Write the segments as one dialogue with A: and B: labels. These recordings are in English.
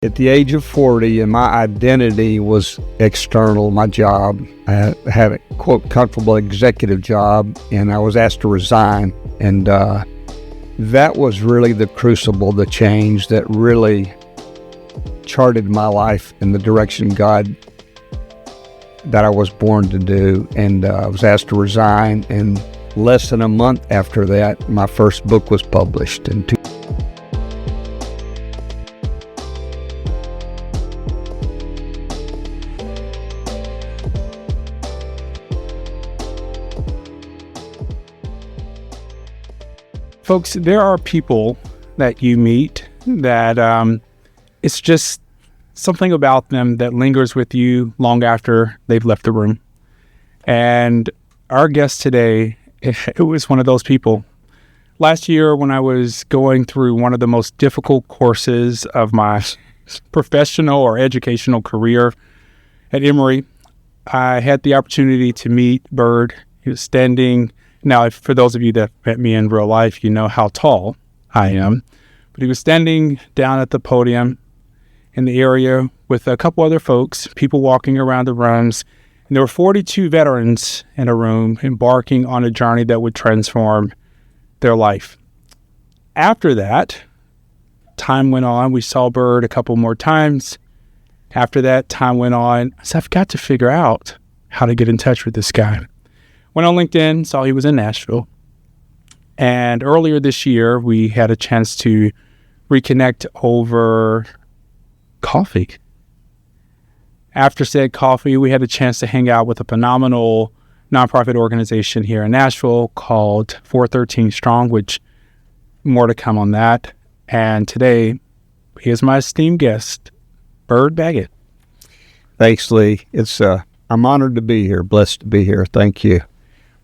A: At the age of 40, and my identity was external, my job. I had a, quote, comfortable executive job, and I was asked to resign. And that was really the crucible, the change that really charted my life in the direction God that I was born to do. And I was asked to resign, and less than a month after that, my first book was published in
B: Folks, there are people that you meet that it's just something about them that lingers with you long after they've left the room. And our guest today, it was one of those people. Last year, when I was going through one of the most difficult courses of my professional or educational career at Emory, I had the opportunity to meet Byrd. He was standing. Now, for those of you that met me in real life, you know how tall I am. But he was standing down at the podium in the area with a couple other folks, people walking around the rooms. And there were 42 veterans in a room embarking on a journey that would transform their life. After that, time went on. We saw Byrd a couple more times. After that, time went on. So I've got to figure out how to get in touch with this guy. Went on LinkedIn, saw he was in Nashville. And earlier this year, we had a chance to reconnect over coffee. After said coffee, we had a chance to hang out with a phenomenal nonprofit organization here in Nashville called 413 Strong, which more to come on that. And today, here's my esteemed guest, Byrd Baggett.
A: Thanks, Lee. I'm honored to be here, blessed to be here. Thank you.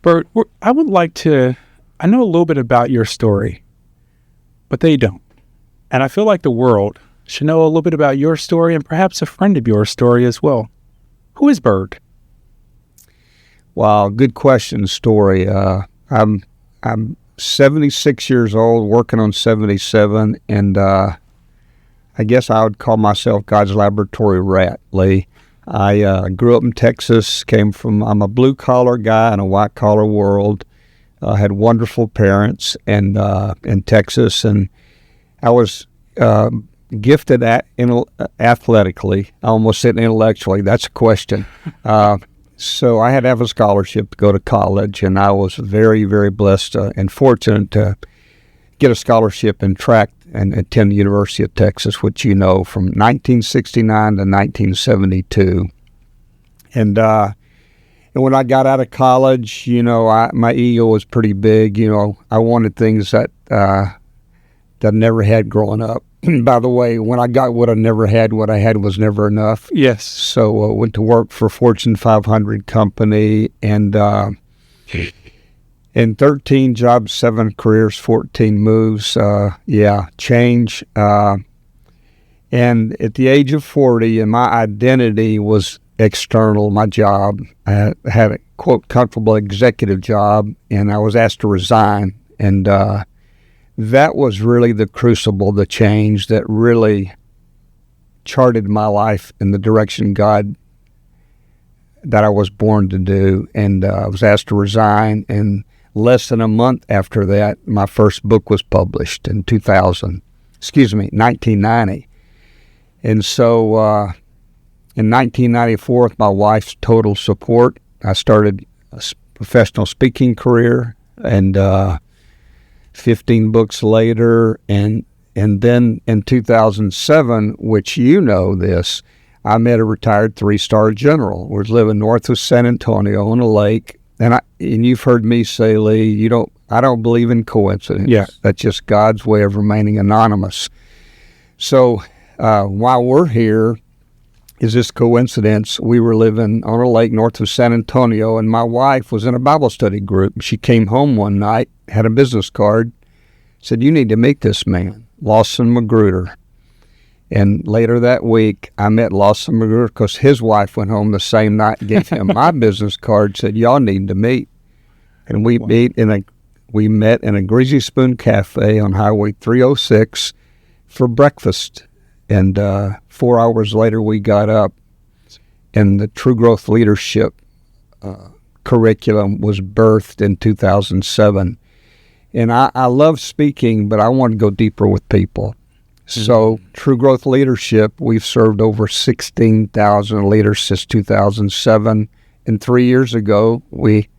B: Byrd, I would like to, I know a little bit about your story, but they don't. And I feel like the world should know a little bit about your story and perhaps a friend of your story as well. Who is Byrd?
A: Wow, good question, story. I'm 76 years old, working on 77, and I guess I would call myself God's laboratory rat, Lee. I grew up in Texas, I'm a blue-collar guy in a white-collar world. I had wonderful parents in Texas, and I was gifted athletically. I almost said intellectually. That's a question. So I had to have a scholarship to go to college, and I was very, very blessed and fortunate to get a scholarship in track and attend the University of Texas, which you know, from 1969 to 1972. And when I got out of college, you know, my ego was pretty big. You know, I wanted things that I never had growing up. By the way, when I got what I had was never enough.
B: Yes.
A: So I went to work for a Fortune 500 company, and in 13 jobs, 7 careers, 14 moves, change. And at the age of 40, and my identity was external, my job. I had a, quote, comfortable executive job, and I was asked to resign. And that was really the crucible, the change that really charted my life in the direction God that I was born to do. And I was asked to resign, and less than a month after that, my first book was published in 1990. And so in 1994, with my wife's total support, I started a professional speaking career, and 15 books later, and then in 2007, which you know this, I met a retired 3-star general. We was living north of San Antonio on a lake. And you've heard me say, Lee, I don't believe in coincidence.
B: Yeah.
A: That's just God's way of remaining anonymous. So while we're here, is this coincidence? We were living on a lake north of San Antonio, and my wife was in a Bible study group. She came home one night, had a business card, said, "You need to meet this man, Lawson Magruder." And later that week, I met Lawson Magruder because his wife went home the same night, gave him my business card, said, "Y'all need to meet." And we met in a Greasy Spoon Cafe on Highway 306 for breakfast. And 4 hours later, we got up, and the True Growth Leadership curriculum was birthed in 2007. And I love speaking, but I want to go deeper with people. So True Growth Leadership, we've served over 16,000 leaders since 2007. And 3 years ago, we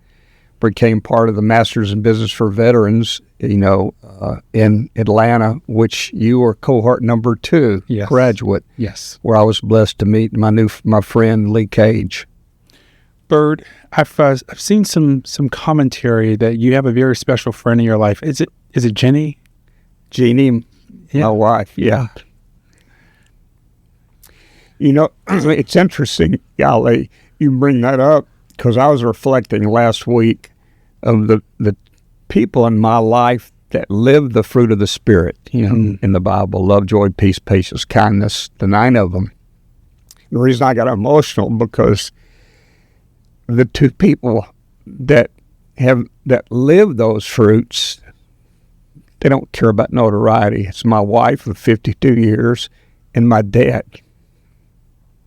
A: became part of the Masters in Business for Veterans, in Atlanta, which you were cohort number 2 graduate.
B: Yes.
A: Where I was blessed to meet my friend Lee Cage.
B: Byrd, I've seen some commentary that you have a very special friend in your life. Is it Jenny?
A: Jeannie, my wife, yeah. It's interesting, golly, you bring that up, because I was reflecting last week of the people in my life that live the fruit of the Spirit, in the Bible: love, joy, peace, patience, kindness, the 9 of them. The reason I got emotional, because the 2 people that live those fruits, they don't care about notoriety. It's my wife of 52 years and my dad,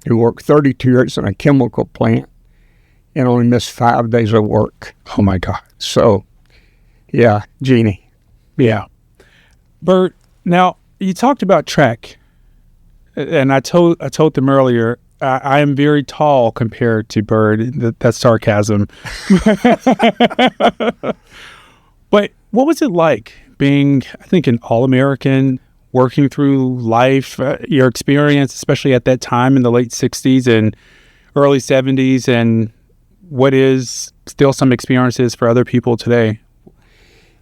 A: who worked 32 years in a chemical plant and only missed 5 days of work.
B: Oh, my God.
A: So, yeah, Jeannie.
B: Yeah. Byrd, now, you talked about track, and I told them earlier, I am very tall compared to Byrd. That's sarcasm. But what was it like being, I think, an All-American, working through life, your experience, especially at that time in the late 60s and early 70s, and what is still some experiences for other people today?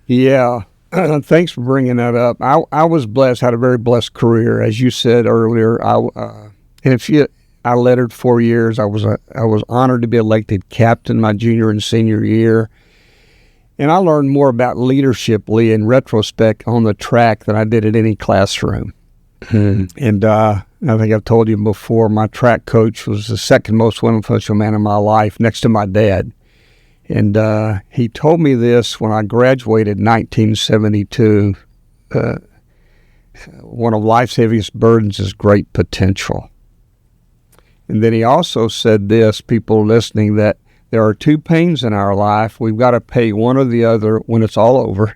A: Yeah. Thanks for bringing that up. I was blessed, had a very blessed career. As you said earlier, I lettered 4 years. I was honored to be elected captain my junior and senior year. And I learned more about leadership, Lee, in retrospect on the track than I did at any classroom. And I think I've told you before, my track coach was the second most influential man in my life, next to my dad. And he told me this when I graduated in 1972. One of life's heaviest burdens is great potential. And then he also said this, people listening, that there are 2 pains in our life. We've got to pay one or the other when it's all over: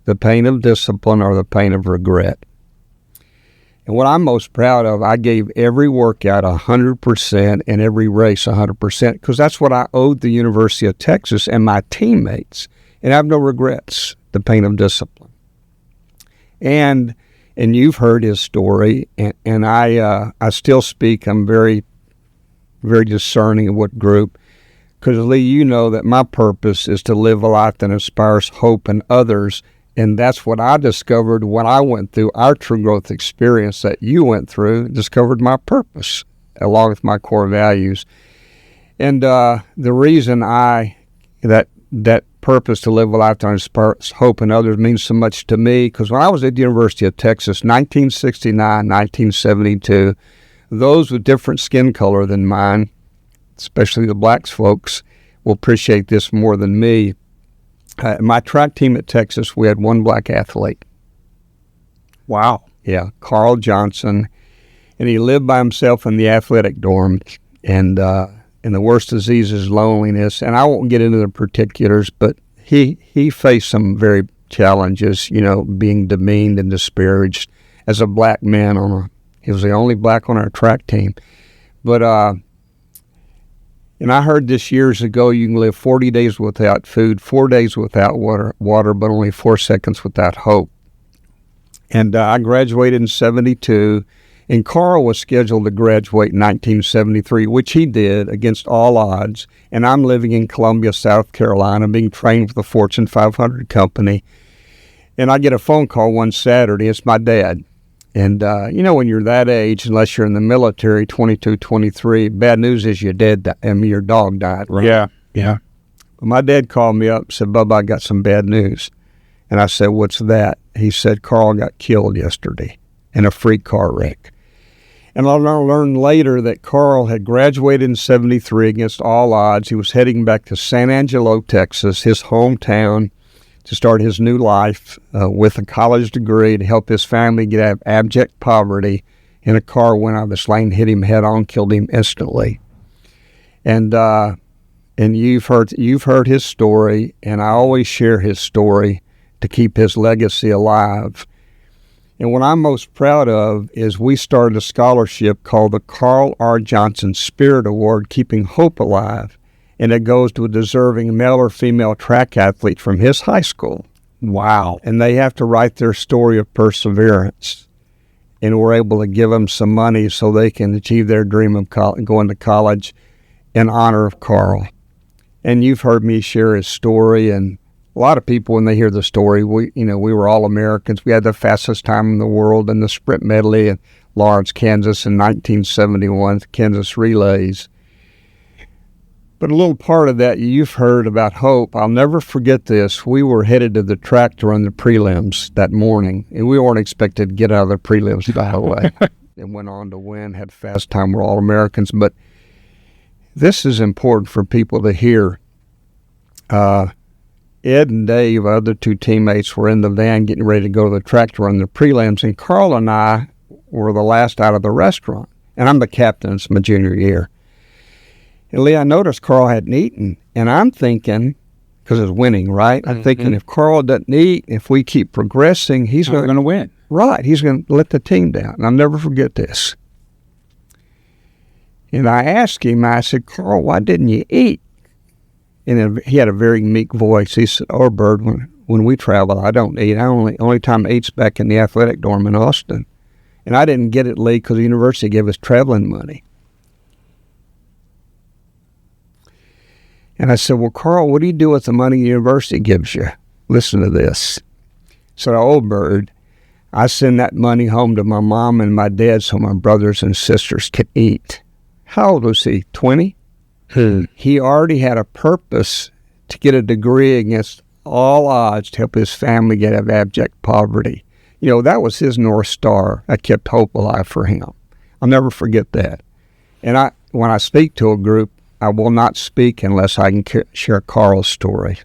A: the pain of discipline or the pain of regret. And what I'm most proud of, I gave every workout 100% and every race 100%, because that's what I owed the University of Texas and my teammates. And I have no regrets, the pain of discipline. And you've heard his story, and I still speak. I'm very, very discerning of what group. Because, Lee, you know that my purpose is to live a life that inspires hope in others. And that's what I discovered when I went through our True Growth experience that you went through, discovered my purpose along with my core values. And the reason that purpose to live a life that inspires hope in others means so much to me, because when I was at the University of Texas, 1969, 1972, those with different skin color than mine, especially the blacks folks, will appreciate this more than me. My track team at Texas, we had 1 black athlete.
B: Wow.
A: Yeah, Carl Johnson. And he lived by himself in the athletic dorm. And the worst disease is loneliness. And I won't get into the particulars, but he faced some very challenges, being demeaned and disparaged as a black man. He was the only black on our track team. But and I heard this years ago, you can live 40 days without food, 4 days without water, but only 4 seconds without hope. And I graduated in 72, and Carl was scheduled to graduate in 1973, which he did against all odds. And I'm living in Columbia, South Carolina, being trained for the Fortune 500 company. And I get a phone call one Saturday. It's my dad. And, when you're that age, unless you're in the military, 22, 23, bad news is your dog died, right?
B: Yeah.
A: But my dad called me up and said, "Bubba, I got some bad news." And I said, "What's that?" He said, "Carl got killed yesterday in a freak car wreck." And I learned later that Carl had graduated in 73 against all odds. He was heading back to San Angelo, Texas, his hometown, to start his new life with a college degree to help his family get out of abject poverty in a car, went out of this lane, hit him head on, killed him instantly. And you've heard his story, and I always share his story to keep his legacy alive. And what I'm most proud of is we started a scholarship called the Carl R. Johnson Spirit Award, Keeping Hope Alive, and it goes to a deserving male or female track athlete from his high school.
B: Wow.
A: And they have to write their story of perseverance. And we're able to give them some money so they can achieve their dream of going to college in honor of Carl. And you've heard me share his story, and a lot of people, when they hear the story, we were all Americans. We had the fastest time in the world in the sprint medley in Lawrence, Kansas in 1971, Kansas Relays. But a little part of that you've heard about hope. I'll never forget this. We were headed to the track to run the prelims that morning, and we weren't expected to get out of the prelims, by the way. And went on to win, had fast time. We're all Americans. But this is important for people to hear. Ed and Dave, other two teammates, were in the van getting ready to go to the track to run the prelims, and Carl and I were the last out of the restaurant. And I'm the captain. It's my junior year. And Lee, I noticed Carl hadn't eaten, and I'm thinking, because it's winning, right? I'm thinking if Carl doesn't eat, if we keep progressing, he's
B: going to win.
A: Right, he's going to let the team down. And I'll never forget this. And I asked him, I said, Carl, why didn't you eat? And he had a very meek voice. He said, oh, Byrd, when we travel, I don't eat. Only time I eat's back in the athletic dorm in Austin. And I didn't get it, Lee, because the university gave us traveling money. And I said, well, Carl, what do you do with the money the university gives you? Listen to this. So, oh, Byrd, I send that money home to my mom and my dad so my brothers and sisters can eat. How old was he, 20? He already had a purpose to get a degree against all odds to help his family get out of abject poverty. That was his North Star. That kept hope alive for him. I'll never forget that. And when I speak to a group, I will not speak unless I can share Carl's story.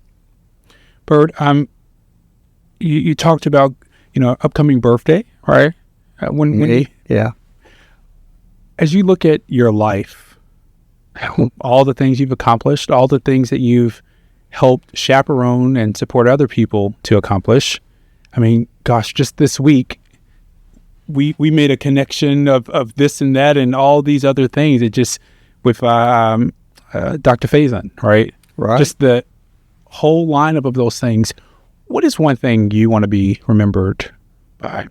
B: Byrd, you talked about, upcoming birthday, right?
A: Yeah.
B: As you look at your life, all the things you've accomplished, all the things that you've helped chaperone and support other people to accomplish. I mean, gosh, just this week, we made a connection of this and that and all these other things. It just, with Dr. Faison, right?
A: Right.
B: Just the whole lineup of those things. What is one thing you want to be remembered by?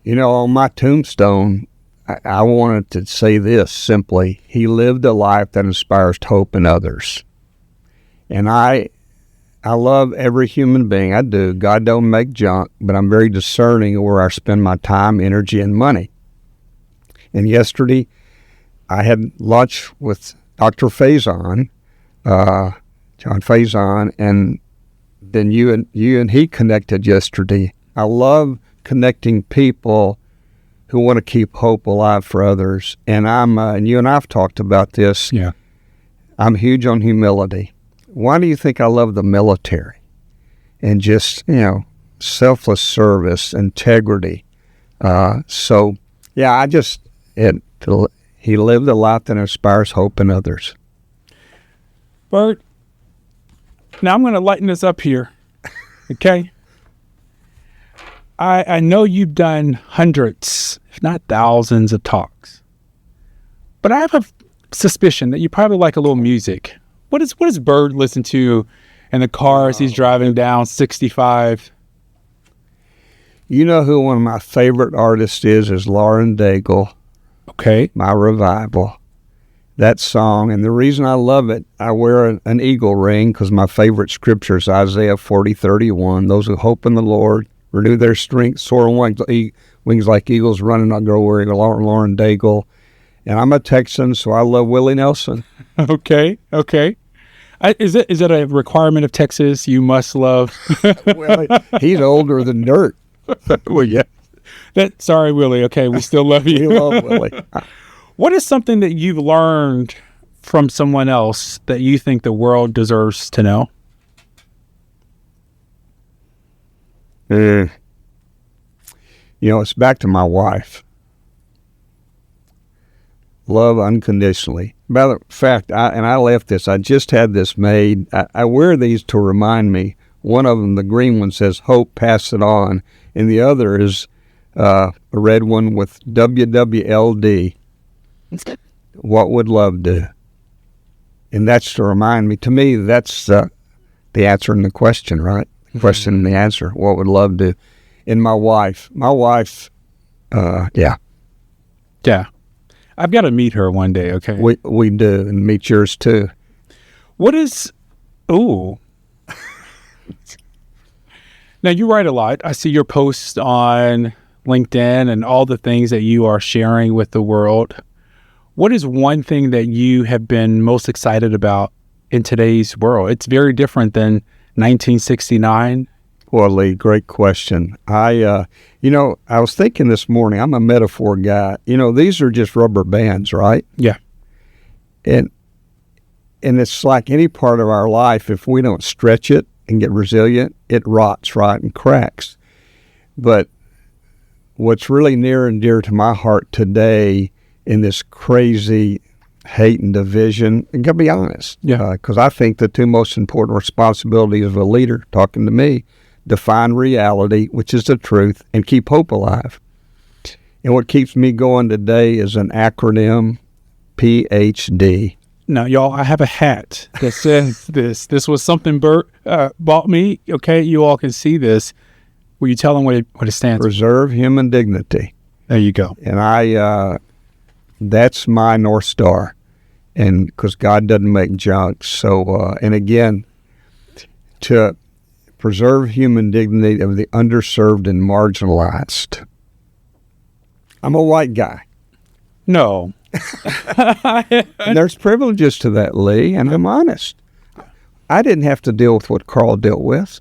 A: On my tombstone, I wanted to say this simply: he lived a life that inspires hope in others. And I love every human being. I do. God don't make junk, but I'm very discerning where I spend my time, energy, and money. And yesterday, I had lunch with Dr. Faison, John Faison, and then you and he connected yesterday. I love connecting people who want to keep hope alive for others. And and you and I've talked about this.
B: Yeah.
A: I'm huge on humility. Why do you think I love the military? And just, selfless service, integrity. He lived a life that inspires hope in others.
B: Byrd, now I'm going to lighten this up here, okay? I know you've done hundreds, if not thousands, of talks, but I have a suspicion that you probably like a little music. What does Byrd listen to in the car as he's driving down 65?
A: You know who one of my favorite artists is Lauren Daigle.
B: Okay.
A: My Revival. That song, and the reason I love it, I wear an eagle ring because my favorite scripture is Isaiah 40:31. Those who hope in the Lord renew their strength, soar on wings like eagles, run and not grow weary. Lauren Daigle. And I'm a Texan, so I love Willie Nelson.
B: Okay. Is it a requirement of Texas you must love?
A: Well, he's older than dirt.
B: Well, yeah. Sorry, Willie. Okay, we still love you.
A: We love Willie.
B: What is something that you've learned from someone else that you think the world deserves to know?
A: It's back to my wife. Love unconditionally. Matter of fact, I left this. I just had this made. I wear these to remind me. One of them, the green one, says, "Hope, pass it on." And the other is a red one with WWLD. What would love do? And that's to remind me. To me, that's the answer in the question, right? The question and the answer. What would love do? And my wife, yeah.
B: Yeah. I've got to meet her one day, okay?
A: We do, and meet yours too.
B: What is... Ooh. Now, you write a lot. I see your posts on LinkedIn and all the things that you are sharing with the world. What is one thing that you have been most excited about in today's world? It's very different than 1969.
A: Well, Lee, great question. I was thinking this morning, I'm a metaphor guy. These are just rubber bands, right?
B: Yeah.
A: And it's like any part of our life, if we don't stretch it and get resilient, it rots, right, and cracks. But what's really near and dear to my heart today in this crazy hate and division, and to be honest, because I think the two most important responsibilities of a leader, talking to me, define reality, which is the truth, and keep hope alive. And what keeps me going today is an acronym, PhD.
B: Now, y'all, I have a hat that says this. This was something Byrd bought me. Okay, you all can see this. Will you tell them what it stands for?
A: Preserve human dignity.
B: There you go.
A: And that's my North Star. And because God doesn't make junk. So, and again, to preserve human dignity of the underserved and marginalized. I'm a white guy.
B: No.
A: And there's privileges to that, Lee, and I'm honest. I didn't have to deal with what Carl dealt with.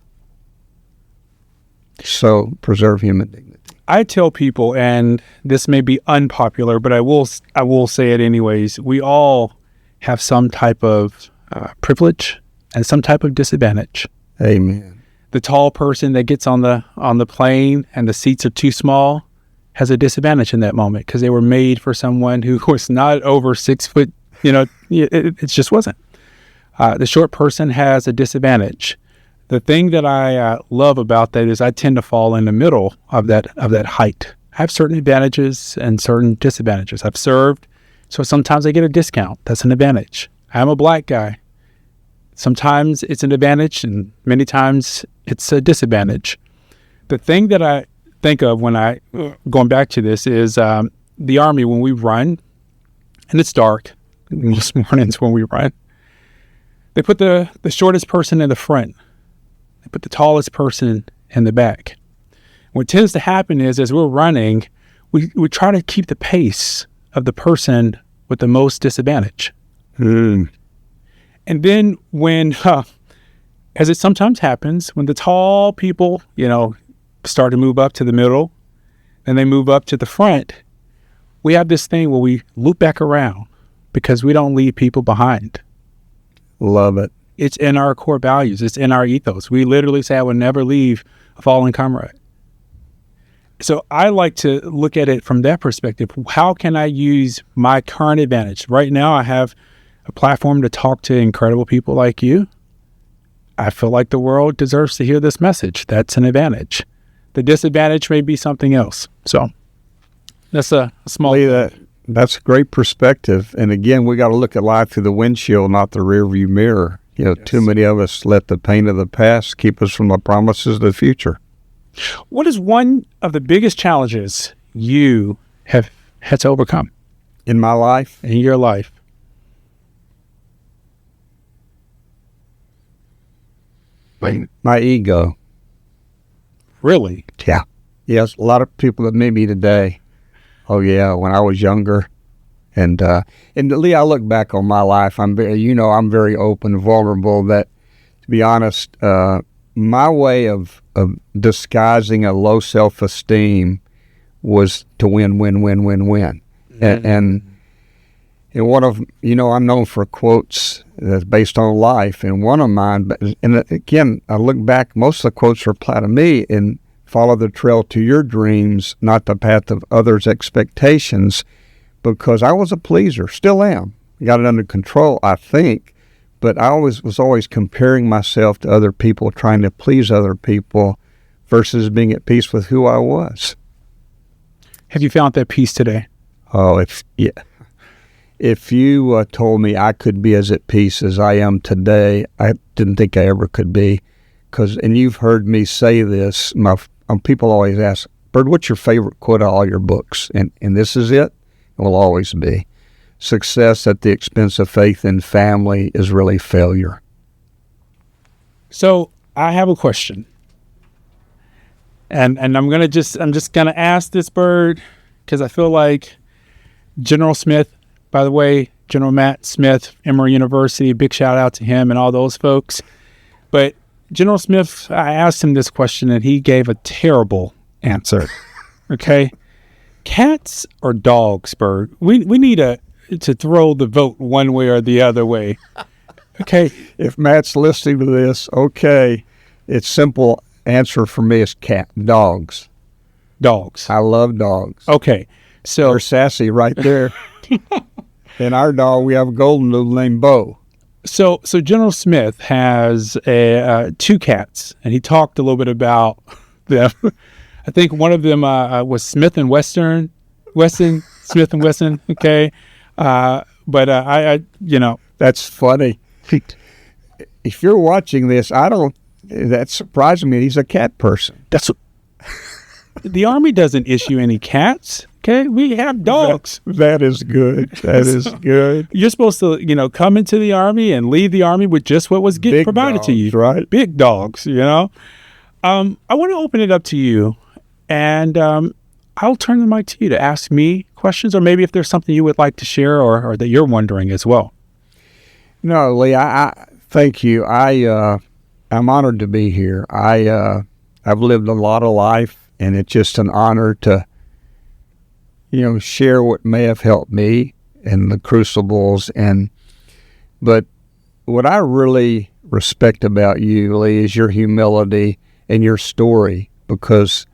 A: So preserve human dignity.
B: I tell people, and this may be unpopular, but I will say it anyways, we all have some type of privilege and some type of disadvantage.
A: Amen.
B: The tall person that gets on the plane and the seats are too small has a disadvantage in that moment because they were made for someone who was not over 6 foot. It just wasn't. The short person has a disadvantage. The thing that I love about that is I tend to fall in the middle of that height. I have certain advantages and certain disadvantages. I've served, so sometimes I get a discount. That's an advantage. I'm a black guy. Sometimes it's an advantage, and many times it's a disadvantage. The thing that I think of when going back to this is the Army, when we run, and it's dark most mornings when we run, they put the shortest person in the front. They put the tallest person in the back. What tends to happen is as we're running, we try to keep the pace of the person with the most disadvantage. And then when, as it sometimes happens, when the tall people, start to move up to the middle, and they move up to the front, we have this thing where we loop back around because we don't leave people behind.
A: Love it.
B: It's in our core values. It's in our ethos. We literally say, I would never leave a fallen comrade. So I like to look at it from that perspective. How can I use my current advantage? Right now, I have a platform to talk to incredible people like you. I feel like the world deserves to hear this message. That's an advantage. The disadvantage may be something else. So that's a small...
A: Lee, that's a great perspective. And again, we got to look at life through the windshield, not the rearview mirror. Yes. Too many of us let the pain of the past keep us from the promises of the future.
B: What is one of the biggest challenges you have had to overcome?
A: In my life?
B: In your life.
A: My ego.
B: Really?
A: Yeah. Yes, a lot of people that meet me today, oh yeah, when I was younger. And Lee, I look back on my life, I'm very open, vulnerable, that, to be honest, my way of disguising a low self-esteem was to win. Mm-hmm. And one of, I'm known for quotes that's based on life, and one of mine, and again, I look back, most of the quotes reply to me, and follow the trail to your dreams, not the path of others' expectations, because I was a pleaser, still am. Got it under control, I think, but I was always comparing myself to other people, trying to please other people versus being at peace with who I was.
B: Have you found that peace today?
A: Oh, if you told me I could be as at peace as I am today, I didn't think I ever could be. And you've heard me say this, people always ask, Byrd, what's your favorite quote of all your books? And this is it. It will always be. Success at the expense of faith and family is really failure.
B: So I have a question. And I'm just gonna ask this, Byrd, because I feel like General Smith, by the way, General Matt Smith, Emory University, big shout out to him and all those folks. But General Smith, I asked him this question and he gave a terrible answer. Okay. Cats or dogs, Byrd? We need to throw the vote one way or the other way. Okay.
A: If Matt's listening to this, okay, it's simple answer for me is dogs.
B: Dogs.
A: I love dogs.
B: Okay. So
A: they're sassy right there. And our dog, we have a golden doodle named Bo.
B: So General Smith has two cats, and he talked a little bit about them. I think one of them was Smith and Wesson. Smith and Wesson. Okay, but I
A: that's funny. If you're watching this, that surprised me. He's a cat person.
B: The Army doesn't issue any cats. Okay, we have dogs.
A: That is good. That is good.
B: You're supposed to, come into the Army and leave the Army with just what was provided to you.
A: Right.
B: Big dogs, I want to open it up to you, and I'll turn the mic to you to ask me questions, or maybe if there's something you would like to share or that you're wondering as well.
A: No, Lee, I thank you. I'm honored to be here. I've lived a lot of life, and it's just an honor to share what may have helped me in the crucibles. But what I really respect about you, Lee, is your humility and your story. Because,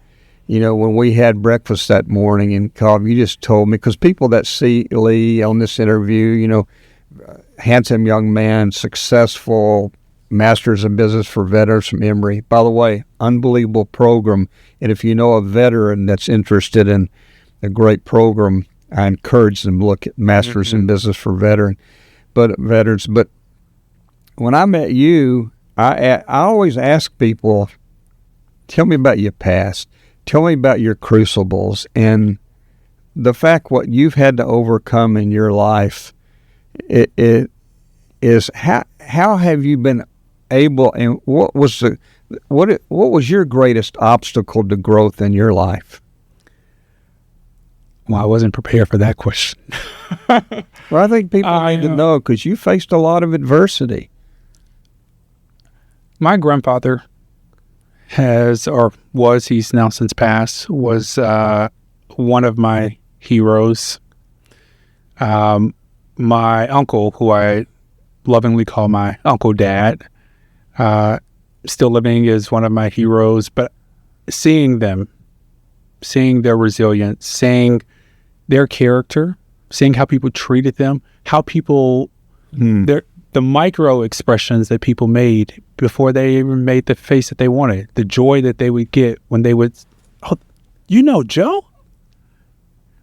A: when we had breakfast that morning and called, you just told me, because people that see Lee on this interview, handsome young man, successful, Masters in Business for Veterans from Emory. By the way, unbelievable program. And if you know a veteran that's interested in a great program, I encourage them to look at Masters in Business for Veterans. But when I met you, I always ask people, tell me about your past. Tell me about your crucibles and the fact what you've had to overcome in your life. It is how have you been able, and what was your greatest obstacle to growth in your life?
B: Well, I wasn't prepared for that question.
A: Well, I think people need to know because you faced a lot of adversity.
B: My grandfather he's now since passed, was one of my heroes. My uncle, who I lovingly call my Uncle Dad, still living, is one of my heroes. But seeing their resilience, seeing their character, seeing how people treated them, how people, the micro expressions that people made before they even made the face that they wanted, the joy that they would get when they would, Joe?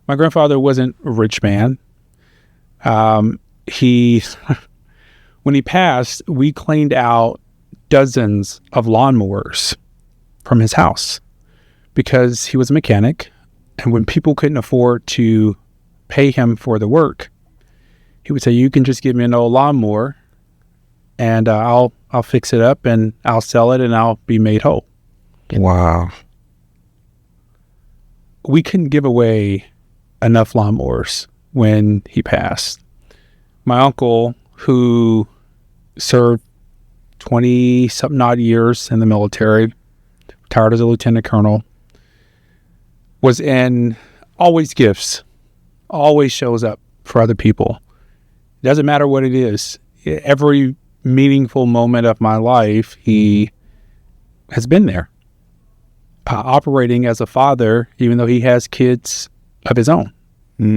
B: My grandfather wasn't a rich man. When he passed, we cleaned out dozens of lawnmowers from his house because he was a mechanic. And when people couldn't afford to pay him for the work, he would say, you can just give me an old lawnmower and I'll fix it up and I'll sell it and I'll be made whole.
A: Wow.
B: We couldn't give away enough lawnmowers when he passed. My uncle, who served 20-something odd years in the military, retired as a lieutenant colonel, was in always gifts, always shows up for other people. It doesn't matter what it is. Every meaningful moment of my life, he has been there. operating as a father, even though he has kids of his own,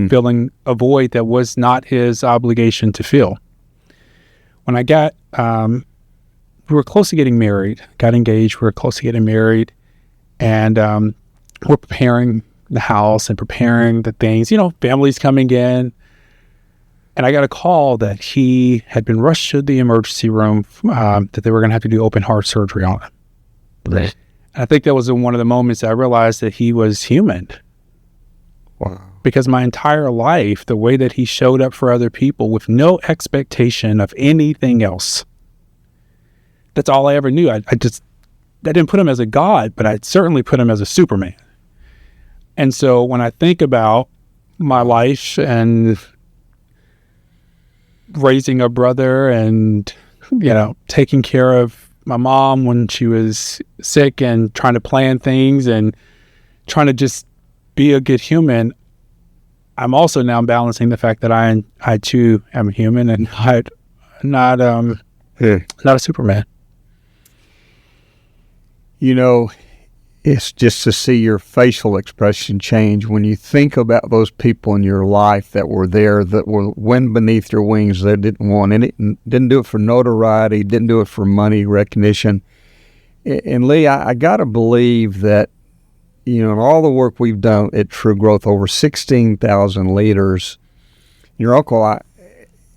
B: filling a void that was not his obligation to fill. When I got, we were close to getting married, got engaged, we were close to getting married, and we're preparing the house and preparing the things, families coming in. And I got a call that he had been rushed to the emergency room, that they were going to have to do open heart surgery on him.
A: Right.
B: I think that was one of the moments I realized that he was human.
A: Wow.
B: Because my entire life, the way that he showed up for other people with no expectation of anything else, that's all I ever knew. I didn't put him as a god, but I certainly put him as a Superman. And so when I think about my life and raising a brother and, taking care of my mom when she was sick and trying to plan things and trying to just be a good human, I'm also now balancing the fact that I too am a human and not a Superman.
A: It's just to see your facial expression change when you think about those people in your life that were there, that were wind beneath your wings, that didn't want it, didn't do it for notoriety, didn't do it for money, recognition. And Lee, I got to believe that, in all the work we've done at True Growth, over 16,000 leaders, your uncle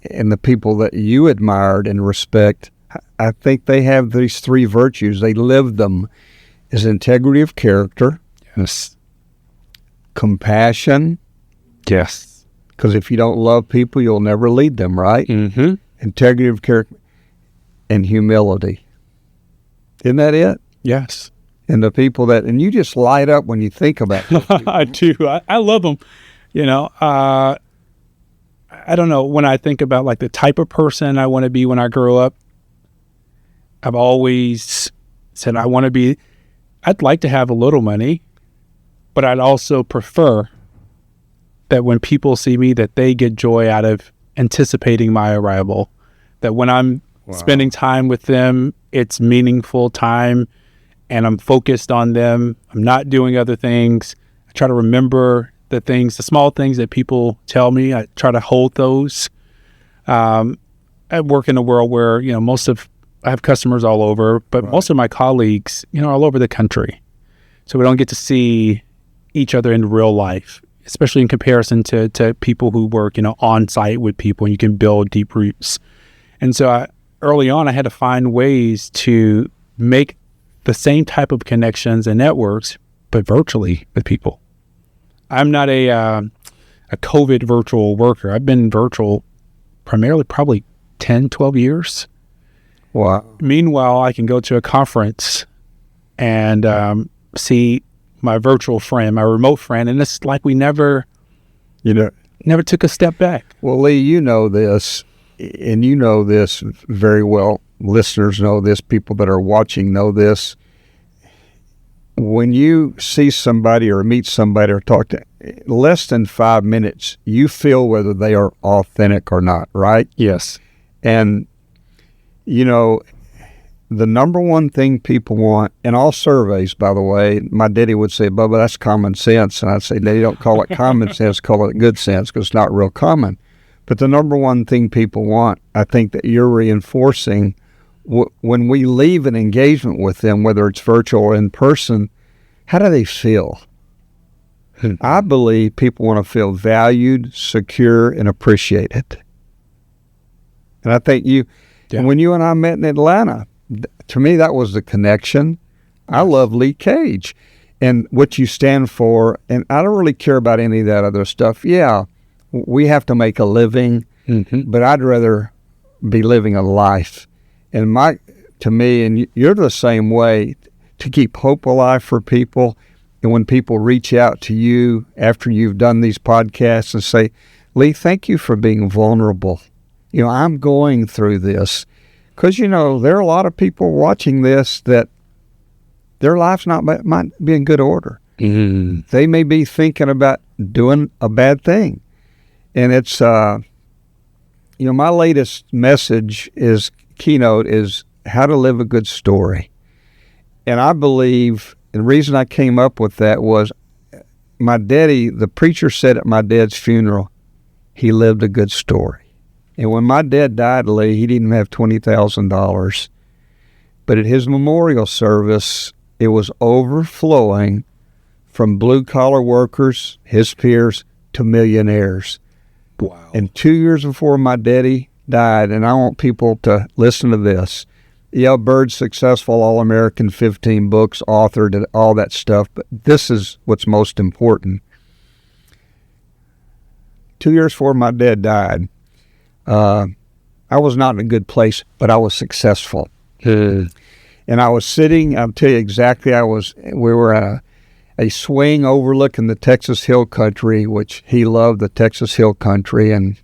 A: and the people that you admired and respect, I think they have these three virtues. They lived them. Is integrity of character.
B: Yes.
A: Compassion.
B: Yes.
A: Because if you don't love people, you'll never lead them, right?
B: Mm-hmm.
A: Integrity of character and humility. Isn't that it?
B: Yes.
A: And the people and you just light up when you think about it.
B: I do. I love them. I don't know. When I think about like the type of person I want to be when I grow up, I've always said I'd like to have a little money, but I'd also prefer that when people see me, that they get joy out of anticipating my arrival, that when I'm spending time with them, it's meaningful time and I'm focused on them. I'm not doing other things. I try to remember the small things that people tell me. I try to hold those. I work in a world where, I have customers all over, but most of my colleagues, are all over the country. So we don't get to see each other in real life, especially in comparison to people who work, on site with people, and you can build deep roots. And so early on, I had to find ways to make the same type of connections and networks, but virtually with people. I'm not a COVID virtual worker. I've been virtual primarily probably 10, 12 years.
A: Wow.
B: Meanwhile, I can go to a conference and see my virtual friend, my remote friend, and it's like we never took a step back.
A: Well, Lee, you know this, and you know this very well. Listeners know this. People that are watching know this. When you see somebody or meet somebody or talk to less than 5 minutes, you feel whether they are authentic or not, right?
B: Yes.
A: And the number one thing people want, in all surveys, by the way, my daddy would say, Bubba, that's common sense. And I'd say, Daddy, don't call it common sense, call it good sense, because it's not real common. But the number one thing people want, I think that you're reinforcing, when we leave an engagement with them, whether it's virtual or in person, how do they feel? I believe people want to feel valued, secure, and appreciated. And I think and when you and I met in Atlanta, to me, that was the connection. I love Lee Cage and what you stand for, and I don't really care about any of that other stuff. Yeah, we have to make a living, but I'd rather be living a life. And to me, and you're the same way, to keep hope alive for people. And when people reach out to you after you've done these podcasts and say, Lee, thank you for being vulnerable. I'm going through this. Because, there are a lot of people watching this that their lives might be in good order.
B: Mm-hmm.
A: They may be thinking about doing a bad thing. And it's, my latest keynote is how to live a good story. And I believe, the reason I came up with that was my daddy, the preacher said at my dad's funeral, he lived a good story. And when my dad died, Lee, he didn't have $20,000. But at his memorial service, it was overflowing from blue-collar workers, his peers, to millionaires.
B: Wow.
A: And 2 years before my daddy died, and I want people to listen to this, yeah, Byrd's successful, All-American, 15 books, authored, and all that stuff, but this is what's most important. 2 years before my dad died, I was not in a good place, but I was successful. And I was sitting, I'll tell you exactly, we were at a swing overlooking the Texas Hill Country, which he loved, the Texas Hill Country, and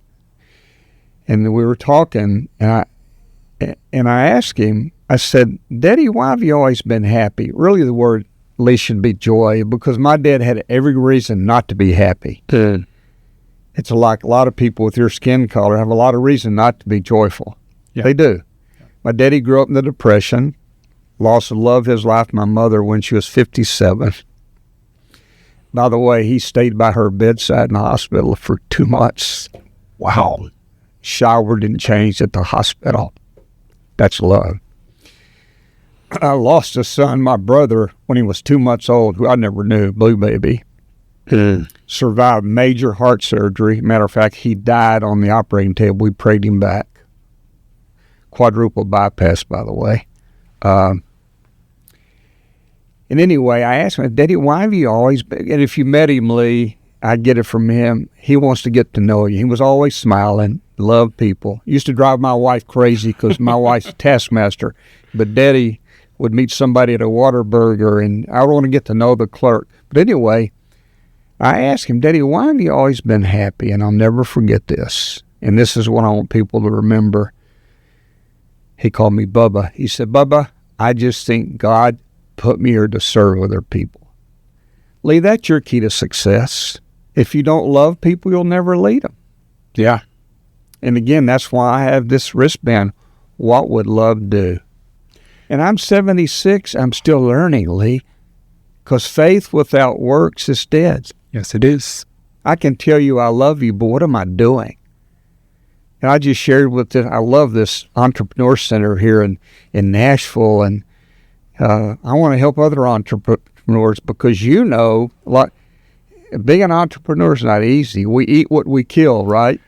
A: we were talking, and I asked him, I said, Daddy, why have you always been happy? Really, the word at least should be joy, because my dad had every reason not to be happy. It's like a lot of people with your skin color have a lot of reason not to be joyful.
B: Yeah.
A: They do. My daddy grew up in the Depression, lost the love of his life, my mother, when she was 57. By the way, he stayed by her bedside in the hospital for 2 months.
B: Wow.
A: Showered and changed at the hospital. That's love. I lost a son, my brother, when he was 2 months old, who I never knew, Blue Baby. Survived major heart surgery. Matter of fact, he died on the operating table. We prayed him back. Quadruple bypass, by the way. And anyway, I asked him, Daddy, why have you always been, and if you met him, Lee, I get it from him, he wants to get to know you. He was always smiling, loved people. Used to drive my wife crazy because my wife's a taskmaster. But Daddy would meet somebody at a Whataburger, and I want to get to know the clerk. But anyway, I asked him, Daddy, why have you always been happy? And I'll never forget this. And this is what I want people to remember. He called me Bubba. He said, Bubba, I just think God put me here to serve other people. Lee, that's your key to success. If you don't love people, you'll never lead them.
B: Yeah.
A: And again, that's why I have this wristband. What would love do? And I'm 76. I'm still learning, Lee, because faith without works is dead.
B: Yes, it is.
A: I can tell you I love you, but what am I doing? And I just shared with this, I love this entrepreneur center here in Nashville, and I want to help other entrepreneurs because like being an entrepreneur is not easy. We eat what we kill, right?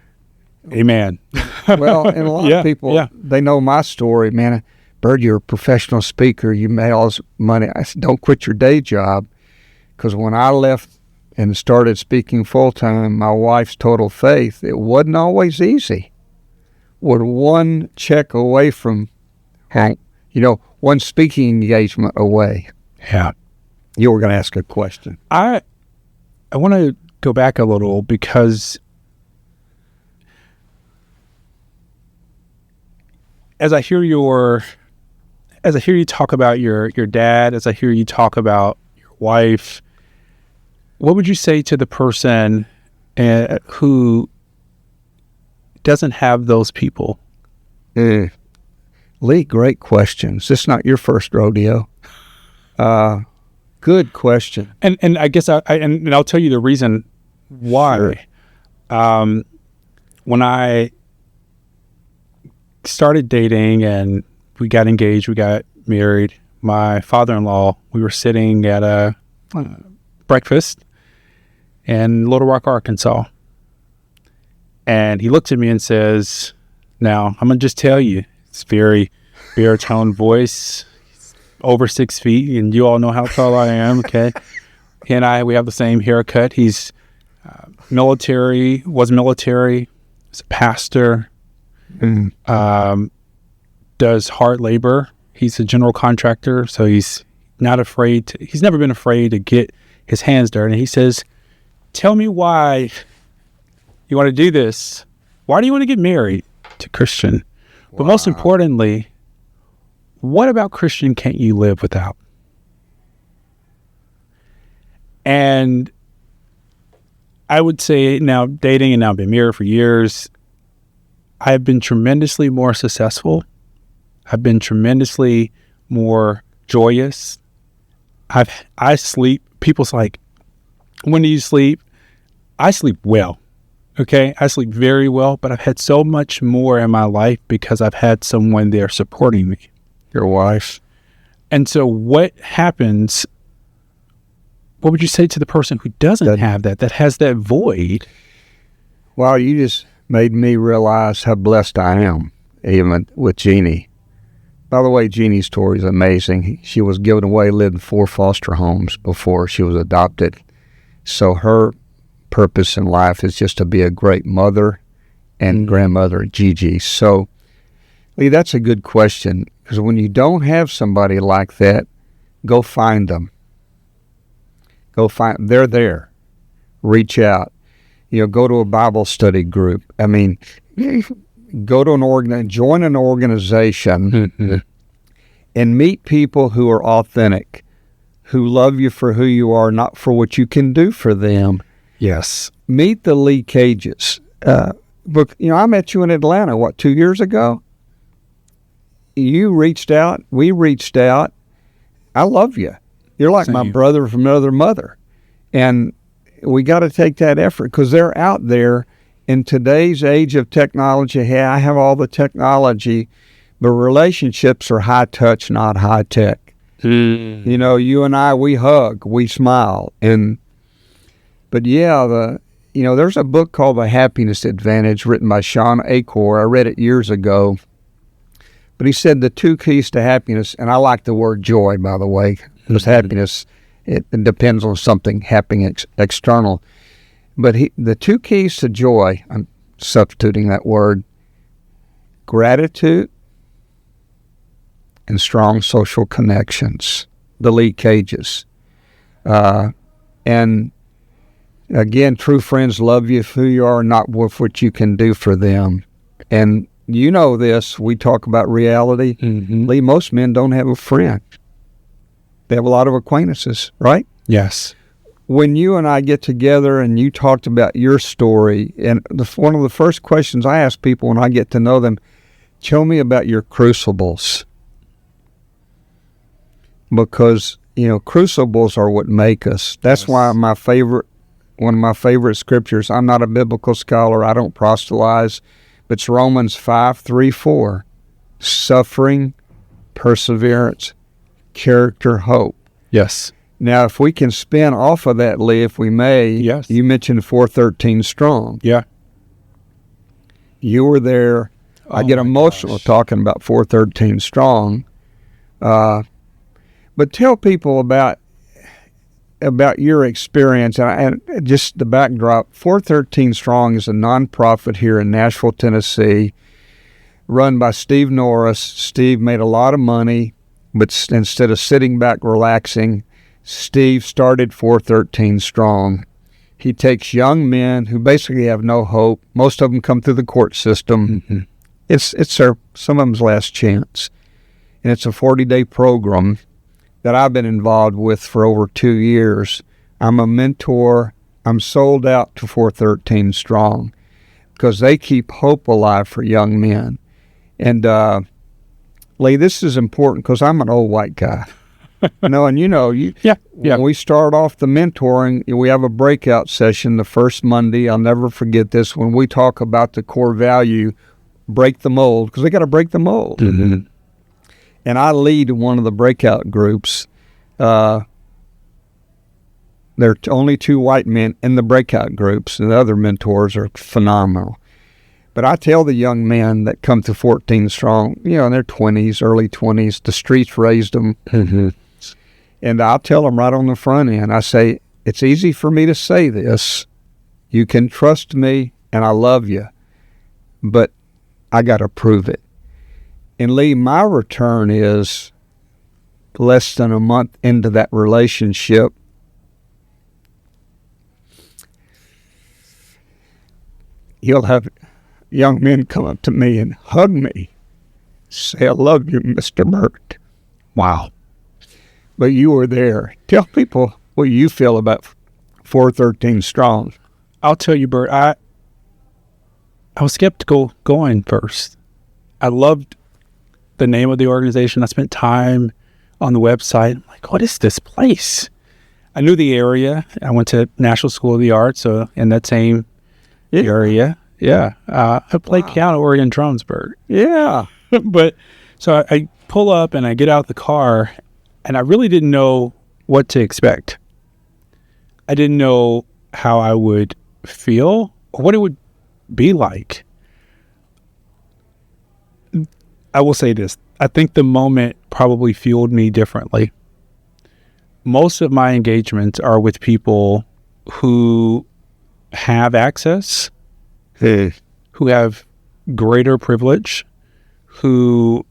B: Amen.
A: Well, and a lot of people, they know my story, man. Byrd, you're a professional speaker. You made all this money. I said, don't quit your day job, because when I left and started speaking full-time, my wife's total faith, it wasn't always easy. We're one check away from, one speaking engagement away.
B: Yeah.
A: You were going to ask a question.
B: I want to go back a little, because as I hear you talk about your dad, as I hear you talk about your wife, what would you say to the person who doesn't have those people?
A: Lee, great questions. This is not your first rodeo. Good question.
B: And I guess I'll tell you the reason why. Sure. When I started dating and we got engaged, we got married, my father-in-law, we were sitting at a breakfast in Little Rock, Arkansas. And he looked at me and says, now, I'm going to just tell you, it's very baritone voice, over 6 feet, and you all know how tall I am, okay? He and we have the same haircut. He's military, was a pastor, does hard labor. He's a general contractor, so he's never been afraid to get his hands dirty. And he says, tell me why you want to do this. Why do you want to get married to Christian? Wow. But most importantly, what about Christian can't you live without? And I would say now, dating and now been married for years, I've been tremendously more successful. I've been tremendously more joyous. I sleep. People's like, when do you sleep? I sleep well. Okay, I sleep very well, but I've had so much more in my life because I've had someone there supporting me.
A: Your wife.
B: And so what happens, what would you say to the person who doesn't have that has that void?
A: Well, you just made me realize how blessed I am, even with Jeannie. By the way, Jeannie's story is amazing. She was given away, lived in 4 foster homes before she was adopted. So her purpose in life is just to be a great mother and grandmother, Gigi. So, Lee, that's a good question, because when you don't have somebody like that, go find them. They're there. Reach out. Go to a Bible study group. I mean, go to join an organization and meet people who are authentic, who love you for who you are, not for what you can do for them.
B: Yes.
A: Meet the Lee Cages. But, I met you in Atlanta, 2 years ago? You reached out. We reached out. I love you. You're like my brother from another mother. And we got to take that effort, because they're out there in today's age of technology. Hey, I have all the technology, but relationships are high touch, not high tech. You and I, we hug, we smile. But yeah, there's a book called The Happiness Advantage written by Sean Achor. I read it years ago. But he said the 2 keys to happiness, and I like the word joy, by the way, because happiness, it depends on something happening external. But the 2 keys to joy, I'm substituting that word, gratitude and strong social connections, the Lee Cages. And again, true friends love you for who you are, not with what you can do for them. And you know this, we talk about reality. Lee, most men don't have a friend. They have a lot of acquaintances, right?
B: Yes.
A: When you and I get together and you talked about your story, and one of the first questions I ask people when I get to know them, tell me about your crucibles. Because, crucibles are what make us. That's why one of my favorite scriptures, I'm not a biblical scholar, I don't proselytize, but it's Romans 5:3-4. Suffering, perseverance, character, hope.
B: Yes.
A: Now, if we can spin off of that, Lee, if we may,
B: yes.
A: You mentioned 413 Strong.
B: Yeah.
A: You were there. I get emotional talking about 413 Strong. But tell people about your experience and just the backdrop. 413 Strong is a nonprofit here in Nashville, Tennessee, run by Steve Norris. Steve made a lot of money, but instead of sitting back relaxing, Steve started 413 Strong. He takes young men who basically have no hope. Most of them come through the court system. It's some of them's last chance. And it's a 40-day program that I've been involved with for over 2 years. I'm a mentor. I'm sold out to 413 Strong because they keep hope alive for young men. And, Lee, this is important because I'm an old white guy. And when we start off the mentoring, we have a breakout session the first Monday. I'll never forget this, when we talk about the core value, break the mold, because they got to break the mold. And I lead one of the breakout groups. There are only 2 white men in the breakout groups, and the other mentors are phenomenal. But I tell the young men that come to 14 Strong, in their 20s, early 20s, the streets raised them. And I'll tell them right on the front end, I say, it's easy for me to say this. You can trust me, and I love you. But I got to prove it. And Lee, my return is less than a month into that relationship. You'll have young men come up to me and hug me, say, I love you, Mr. Byrd.
B: Wow.
A: But you were there. Tell people what you feel about 413 Strong.
B: I'll tell you, Byrd, I was skeptical going first. I loved the name of the organization. I spent time on the website. I'm like, what is this place? I knew the area. I went to National School of the Arts, so in that same area. Yeah. I played piano or in drums, Byrd.
A: Yeah.
B: But so I pull up and I get out of the car, and I really didn't know what to expect. I didn't know how I would feel or what it would be like. I will say this. I think the moment probably fueled me differently. Most of my engagements are with people who have access, who have greater privilege, who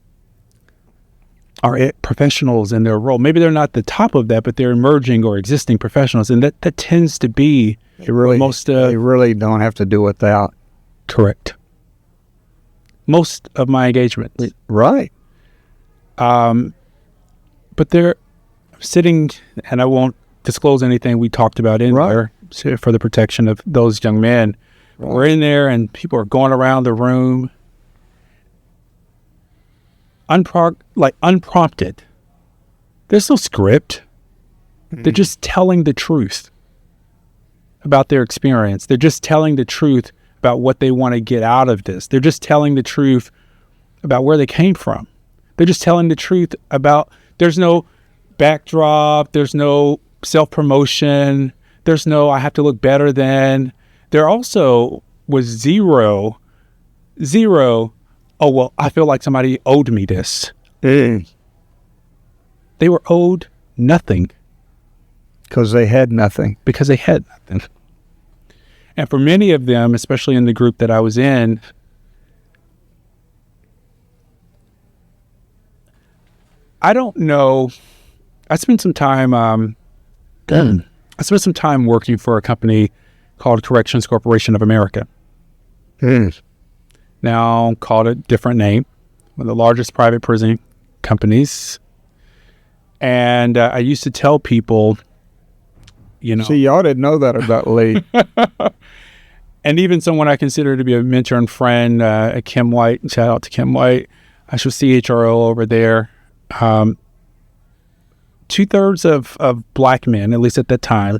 B: are professionals in their role. Maybe they're not the top of that, but they're emerging or existing professionals. And that tends to be
A: they really don't have to do without.
B: Correct. Most of my engagements.
A: Right.
B: But they're sitting, and I won't disclose anything we talked about in there for the protection of those young men. Right. We're in there, and people are going around the room, unprompted. There's no script. They're just telling the truth about their experience. They're just telling the truth about what they want to get out of this. They're just telling the truth about where they came from. They're just telling the truth about, there's no backdrop, there's no self-promotion, there's no I have to look better than. There also was zero, oh, well, I feel like somebody owed me this. They were owed nothing.
A: Because they had nothing.
B: Because they had nothing. And for many of them, especially in the group that I was in, I don't know. I spent some time working for a company called Corrections Corporation of America. Now called a different name, one of the largest private prison companies. And I used to tell people,
A: See, y'all didn't know that about Lee.
B: And even someone I consider to be a mentor and friend, Kim White, shout out to Kim White. I was CHRO over there. 2/3 of black men, at least at that time,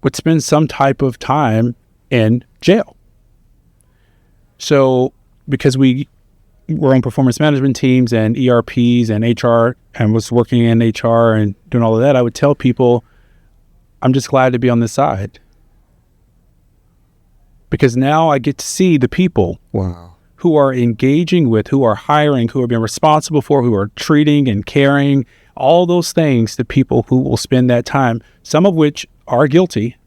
B: would spend some type of time in jail. So because we were on performance management teams and ERPs and HR and was working in HR and doing all of that, I would tell people, I'm just glad to be on this side. Because now I get to see the people who are engaging with, who are hiring, who are being responsible for, who are treating and caring, all those things, the people who will spend that time, some of which are guilty,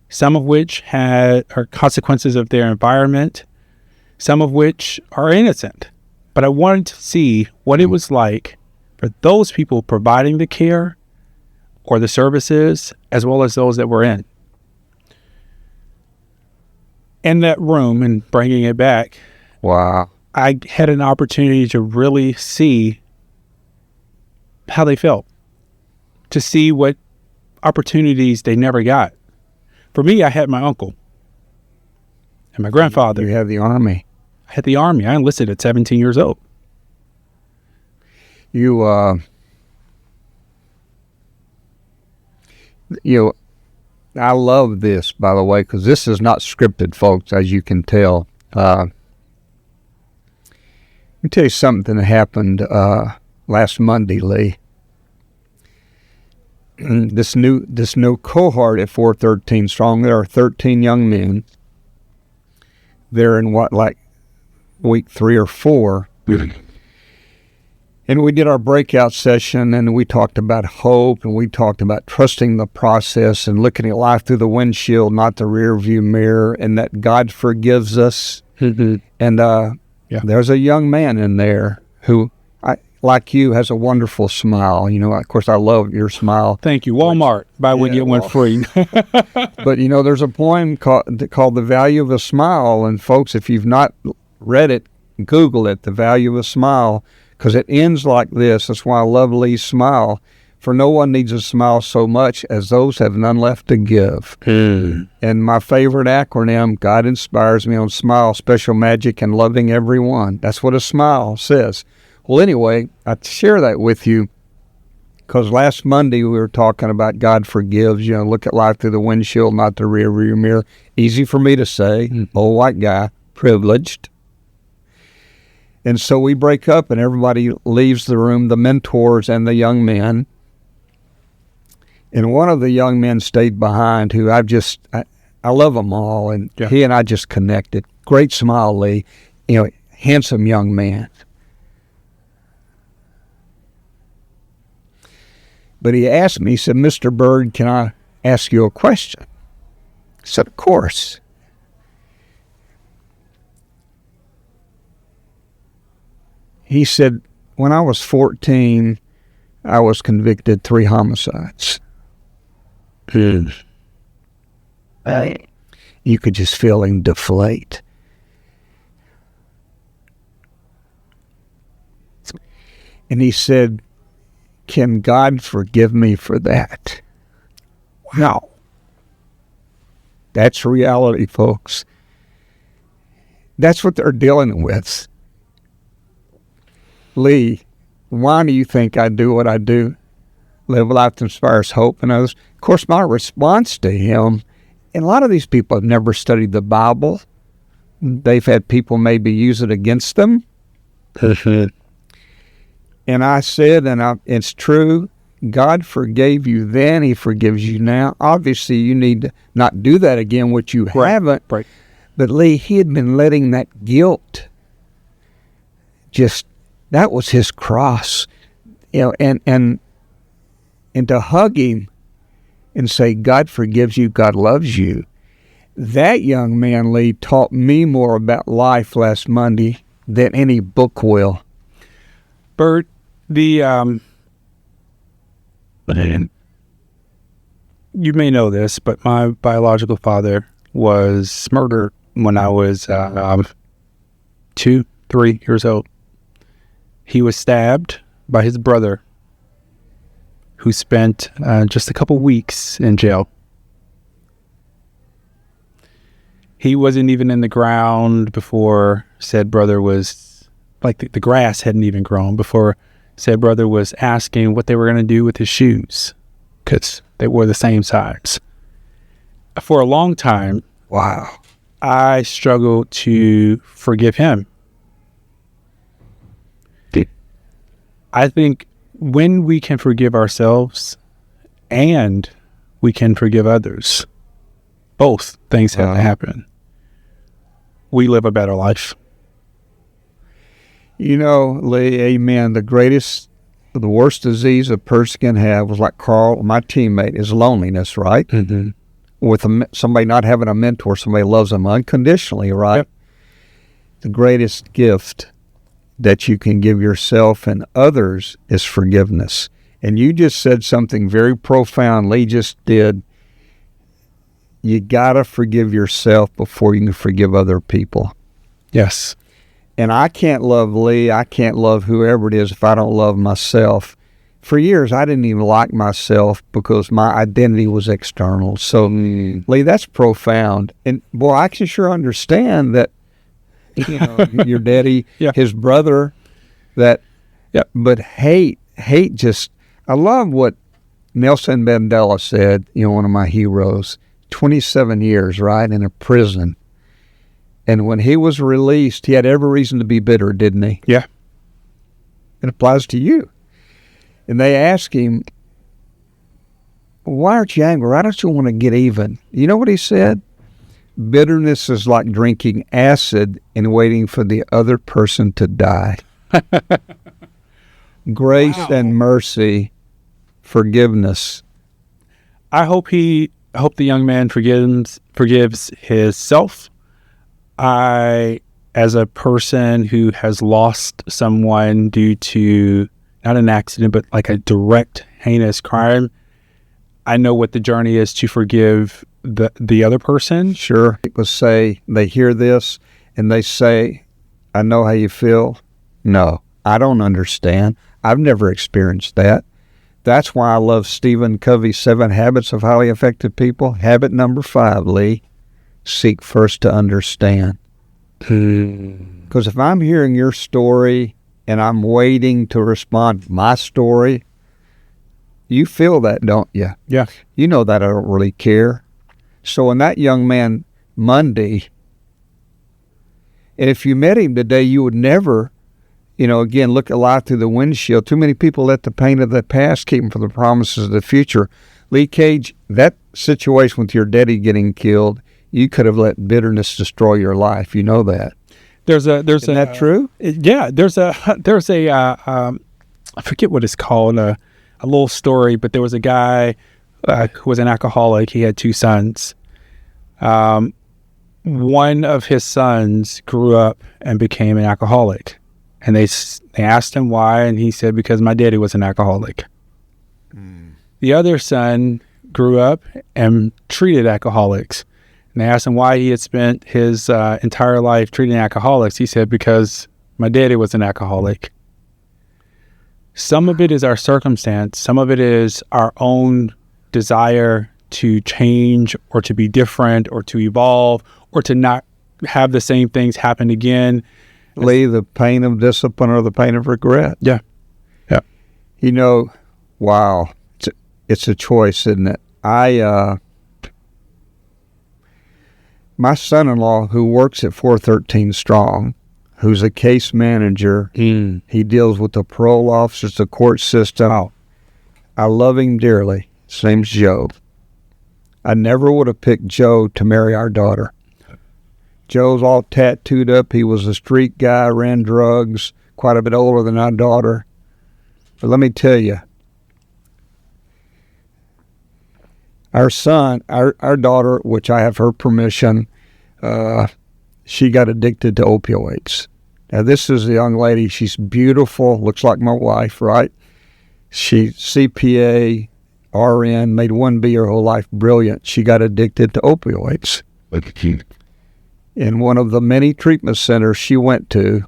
B: some of which are consequences of their environment, some of which are innocent. But I wanted to see what it was like for those people providing the care or the services, as well as those that were in that room. And bringing it back, I had an opportunity to really see how they felt, to see what opportunities they never got. For me, I had my uncle and my grandfather.
A: You had the Army.
B: I had the Army. I enlisted at 17 years old.
A: I love this, by the way, because this is not scripted, folks, as you can tell. Let me tell you something that happened last Monday, Lee. This new cohort at 413 Strong, there are 13 young men. They're in week 3 or 4. And we did our breakout session, and we talked about hope, and we talked about trusting the process and looking at life through the windshield, not the rear view mirror, and that God forgives us. And there's a young man in there who, like you, has a wonderful smile. Of course, I love your smile.
B: Thank you. Walmart, buy one, get one free.
A: But, there's a poem called The Value of a Smile. And, folks, if you've not read it, Google it, The Value of a Smile, because it ends like this. That's why I love Lee's smile. For no one needs a smile so much as those have none left to give. And my favorite acronym, God inspires me on smile, special magic, and loving everyone. That's what a smile says. Well, anyway, I share that with you Because last Monday we were talking about God forgives, look at life through the windshield, not the rear view mirror. Easy for me to say, old white guy, privileged. And so we break up and everybody leaves the room, the mentors and the young men. And one of the young men stayed behind who I love them all. And he and I just connected. Great smile, Lee. Handsome young man. But he asked me, he said, Mr. Byrd, can I ask you a question? I said, of course. He said, when I was 14, I was convicted 3 homicides. You could just feel him deflate. And he said, can God forgive me for that? Wow. That's reality, folks. That's what they're dealing with. Lee, why do you think I do what I do? Live a life that inspires hope in others. Of course, my response to him, and a lot of these people have never studied the Bible. They've had people maybe use it against them. And I said, it's true, God forgave you then, he forgives you now. Obviously, you need to not do that again, which you haven't. Right. But Lee, he had been letting that guilt that was his cross. And to hug him and say, God forgives you, God loves you. That young man, Lee, taught me more about life last Monday than any book will.
B: Byrd, you may know this, but my biological father was murdered when I was 2, 3 years old. He was stabbed by his brother, who spent just a couple weeks in jail. He wasn't even in the ground before said brother was, the grass hadn't even grown before said brother was asking what they were going to do with his shoes, because they were the same size. For a long time, I struggled to forgive him. I think when we can forgive ourselves and we can forgive others, both things have to happen, we live a better life.
A: Lee, amen, the worst disease a person can have was like Carl, my teammate, is loneliness, right? Mm-hmm. With somebody not having a mentor, somebody loves them unconditionally, right? Yep. The greatest gift that you can give yourself and others is forgiveness. And you just said something very profound. Lee just did. You got to forgive yourself before you can forgive other people.
B: Yes.
A: And I can't love Lee, I can't love whoever it is if I don't love myself. For years, I didn't even like myself because my identity was external. So, Lee, that's profound. And, boy, I can sure understand that, your daddy, his brother, but hate just, I love what Nelson Mandela said, one of my heroes, 27 years, right, in a prison. And when he was released, he had every reason to be bitter, didn't he?
B: Yeah.
A: It applies to you. And they asked him, why aren't you angry? Why don't you want to get even? You know what he said? Bitterness is like drinking acid and waiting for the other person to die. Grace and mercy, forgiveness.
B: I hope the young man forgives himself. As a person who has lost someone due to not an accident, but like a direct heinous crime, I know what the journey is to forgive the other person.
A: Sure. People say, they hear this and they say, I know how you feel. No, I don't understand. I've never experienced that. That's why I love Stephen Covey's 7 Habits of Highly Effective People. Habit number 5, Lee, seek first to understand. Because if I'm hearing your story and I'm waiting to respond to my story, You feel that, don't you?
B: Yeah.
A: You know that I don't really care. So when that young man, Monday, and if you met him today, you would never, again, look at life through the windshield. Too many people let the pain of the past keep them from the promises of the future. Lee Cage, that situation with your daddy getting killed, you could have let bitterness destroy your life. You know that.
B: Isn't
A: that true?
B: Yeah. There's a I forget what it's called, a little story, but there was a guy who was an alcoholic. He had two sons. One of his sons grew up and became an alcoholic. And they asked him why, and he said, because my daddy was an alcoholic. The other son grew up and treated alcoholics. And they asked him why he had spent his entire life treating alcoholics. He said, because my daddy was an alcoholic. Some of it is our circumstance. Some of it is our own desire to change or to be different or to evolve or to not have the same things happen again.
A: Lee, the pain of discipline or the pain of regret.
B: Yeah. Yeah.
A: Wow. It's a choice, isn't it? My son-in-law, who works at 413 Strong, who's a case manager, he deals with the parole officers, the court system.
B: Wow.
A: I love him dearly. His name's Joe. I never would have picked Joe to marry our daughter. Joe's all tattooed up. He was a street guy, ran drugs, quite a bit older than our daughter. But let me tell you, our son, our daughter, which I have her permission, she got addicted to opioids. Now, this is a young lady. She's beautiful, looks like my wife, right? She CPA, RN, made 1B her whole life, brilliant. She got addicted to opioids. In one of the many treatment centers she went to,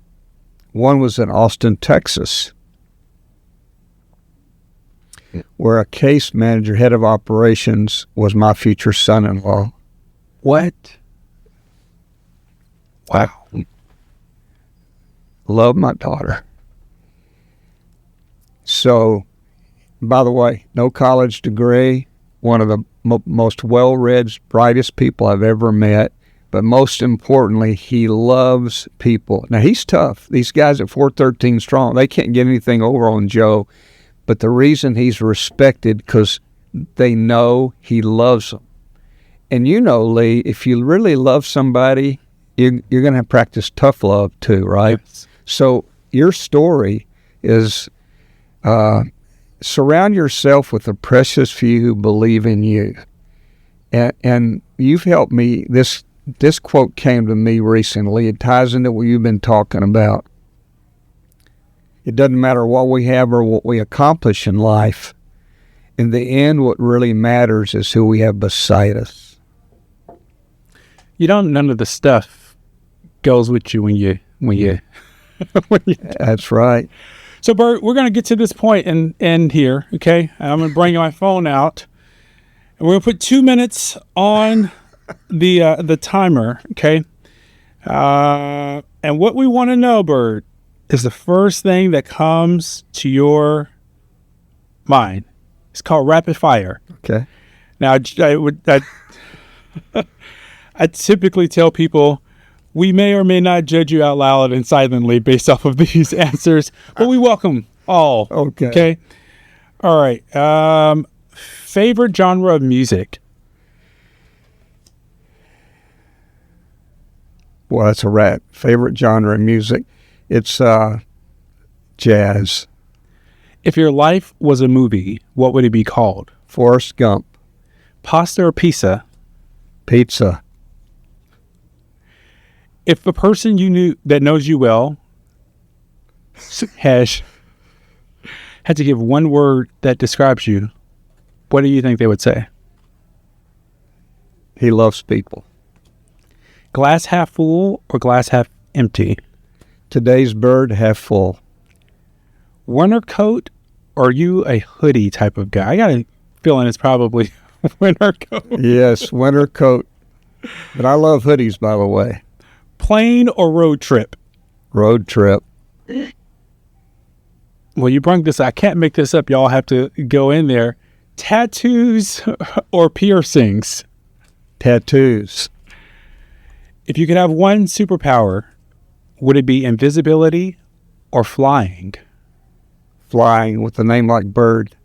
A: one was in Austin, Texas, where a case manager, head of operations, was my future son-in-law.
B: What? Wow.
A: Love my daughter. So, by the way, no college degree, one of the most well-read, brightest people I've ever met, but most importantly, he loves people. Now, he's tough. These guys at 413 Strong, they can't get anything over on Joe, but the reason he's respected because they know he loves them. And Lee, if you really love somebody, you're going to practice tough love too, right?
B: Yes.
A: So your story is surround yourself with the precious few who believe in you. And you've helped me. This quote came to me recently. It ties into what you've been talking about. It doesn't matter what we have or what we accomplish in life. In the end, what really matters is who we have beside us.
B: None of the stuff goes with you when you
A: That's right.
B: So, Bert, we're going to get to this point and end here, okay? I'm going to bring my phone out, and we're going to put 2 minutes on the timer, okay? And what we want to know, Bert, is the first thing that comes to your mind. It's called rapid fire.
A: Okay.
B: Now, I typically tell people we may or may not judge you out loud and silently based off of these answers, but we welcome all.
A: Okay.
B: Okay. All right. Favorite genre of music?
A: Well, that's a rat. Favorite genre of music? It's jazz.
B: If your life was a movie, what would it be called?
A: Forrest Gump.
B: Pasta or pizza?
A: Pizza.
B: If a person you knew that knows you well had to give one word that describes you, what do you think they would say?
A: He loves people.
B: Glass half full or glass half empty?
A: Today's Byrd, half full.
B: Winter coat or are you a hoodie type of guy? I got a feeling it's probably winter coat.
A: Yes, winter coat. But I love hoodies, by the way.
B: Plane or road trip?
A: Road trip.
B: well, you brought this. I can't make this up. Y'all have to go in there. Tattoos or piercings?
A: Tattoos.
B: If you could have one superpower, would it be invisibility or flying?
A: Flying, with a name like Byrd.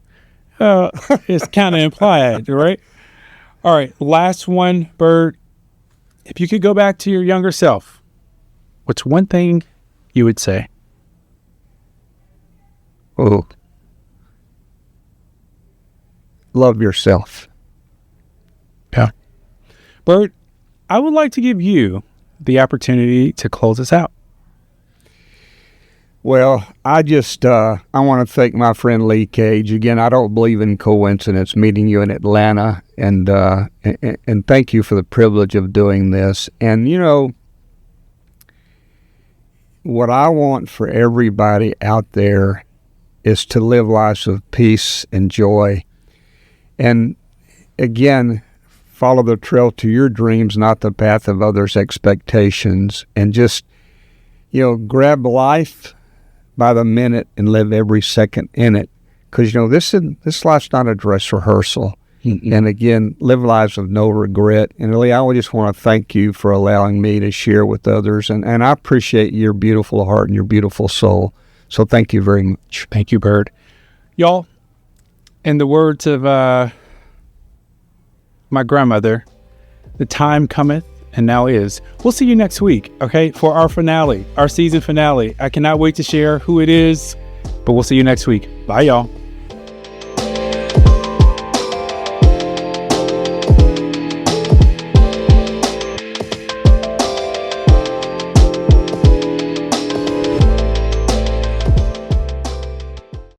B: It's kind of implied, right? All right, last one, Byrd. If you could go back to your younger self, what's one thing you would say?
A: Oh. Love yourself.
B: Yeah. Byrd, I would like to give you the opportunity to close us out.
A: Well, I want to thank my friend Lee Cage. Again, I don't believe in coincidence meeting you in Atlanta, and thank you for the privilege of doing this. And, you know, what I want for everybody out there is to live lives of peace and joy. And again, follow the trail to your dreams, not the path of others' expectations. And just, you know, grab life by the minute and live every second in it. Because, you know, this life's not a dress rehearsal. Mm-hmm. And again, live lives of no regret. And Lee, I just want to thank you for allowing me to share with others. And I appreciate your beautiful heart and your beautiful soul. So thank you very much.
B: Thank you, Byrd. Y'all, in the words of my grandmother, the time cometh and now is. We'll see you next week, okay, for our finale, our season finale. I cannot wait to share who it is, but we'll see you next week. Bye, y'all.